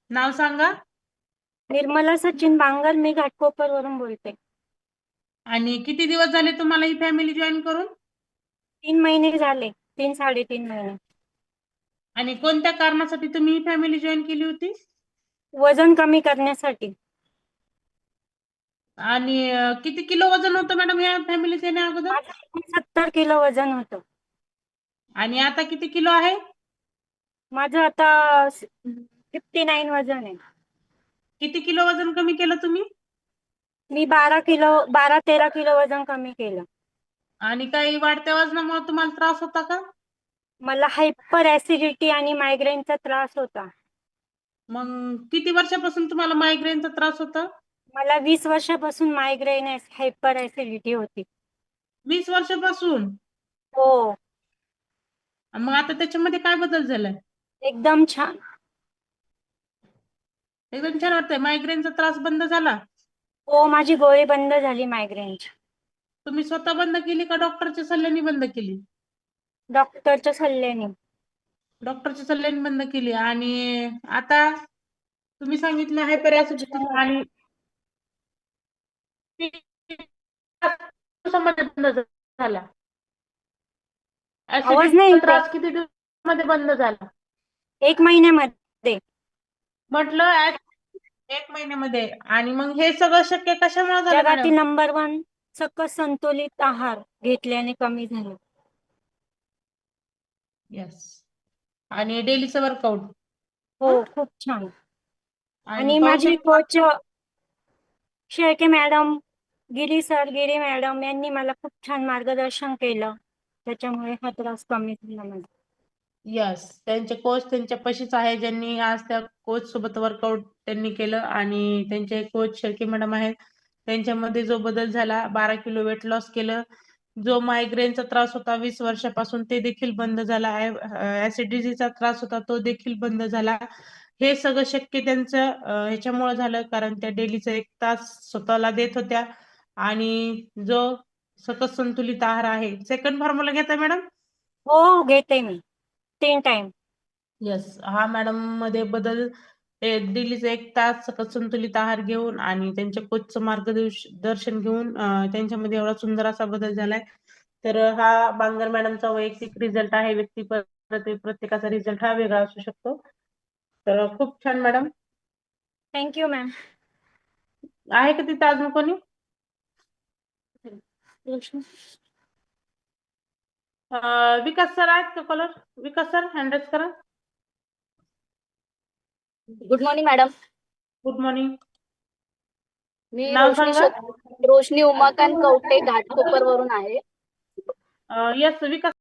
नाव सांगा. निर्मला सचिन बांगर, मी घाटकोपर वरून बोलते. आणि किती दिवस झाले तुम्हाला ही फॅमिली जॉईन करून? 3 महिने झाले, 3-3.5 महिने. आणि कोणत्या कारणासाठी तुम्ही ही फॅमिली जॉईन केली होती? वजन कमी करण्यासाठी. आणि किती किलो वजन होतं मॅडम या फॅमिलीत येण्या अगोदर? माझं 70 किलो वजन होतं. आणि आता किती किलो आहे? माझं आता 59 वजन आहे. किती किलो वजन कमी केलं तुम्ही? मी 12-13 किलो वजन कमी केलं. आणि काही वाढत्या वजनामुळे तुम्हाला त्रास होता का? मला हायपर ऍसिडिटी आणि मायग्रेनचा त्रास होता. मग किती वर्षापासून तुम्हाला मायग्रेनचा त्रास होता? मला 20 वर्षापासून मायग्रेन हायपर ऍसिडिटी होती. 20 वर्षापासून? हो. मग आता त्याच्यामध्ये काय बदल झालाय? एकदम छान. एकदम छान वाटतंय. मायग्रेनचा त्रास बंद झाला? हो, माझी गोळी बंद झाली मायग्रेनची. तुम्ही स्वतः बंद केली का डॉक्टरच्या सल्ल्याने बंद केली? डॉक्टरच्या सल्ल्याने. डॉक्टरच्या सल्ल्याने बंद केली. आणि आता तुम्ही सांगितलं हायपर एकदम ऍसिडिटी छान. आणि दिवसामध्ये बंद झाला. आवाज नाही ऍसिडिटीचा येत आहे. त्रास किती दिवसामध्ये बंद झाला? 1 महिन्यामध्ये. म्हटलं 1 महिन्यामध्ये. आणि मग हे सगळं शक्य कशामुळे झालं मॅडम? जगातील नंबर 1 सकस संतुलित आहार घेतल्याने कमी झाले. येस. आणि डेलीचं वर्कआउट. हो, खूप छान. आणि आणि माझी पावसाळ्यात कोच शेळके मॅडम, गिरी मॅडम यांनी मला खूप छान मार्गदर्शन केलं. त्याच्यामुळे हा त्रास कमी झाला माझा. यस, त्यांचे कोच त्यांच्या पशीच आहे, ज्यांनी आज त्या कोच सोबत वर्कआउट त्यांनी केलं. आणि त्यांचे कोच शेळके मॅडम आहेत. त्यांच्यामध्ये जो बदल झाला, 12 किलो वेट लॉस केलं. जो मायग्रेनचा त्रास होता 20 वर्षापासून ते देखील बंद झाला. ऍसिडिटीचा त्रास होता तो देखील बंद झाला. हे सगळं शक्य त्यांचं ह्याच्यामुळे झालं, कारण त्या डेलीचा 1 तास स्वतःला देत होत्या. आणि जो सकस संतुलित आहार आहे. सेकंड फॉर्म्युला घेता मॅडम? हो, घेते मी 3 टाइम. येस, हा मॅडम मध्ये बदल डेलीचा 1 तास सकस संतुलित आहार घेऊन आणि त्यांच्या कोचचं मार्गदर्शन घेऊन त्यांच्यामध्ये एवढा सुंदर असा बदल झालाय. तर हा बांगर मॅडमचा वैयक्तिक रिझल्ट आहे. प्रत्येकाचा रिझल्ट हा वेगळा असू शकतो. तर खूप छान मॅडम. Thank you ma'am. आहे का तिथं अजून कोणी? विकास सर आहेत का caller? Vikas sir hand raise करा. Good morning madam. Good morning. मी नाव सांगा. रोशनी उमाकांत कवटे घाटकोपर वरून आहे. येस विकास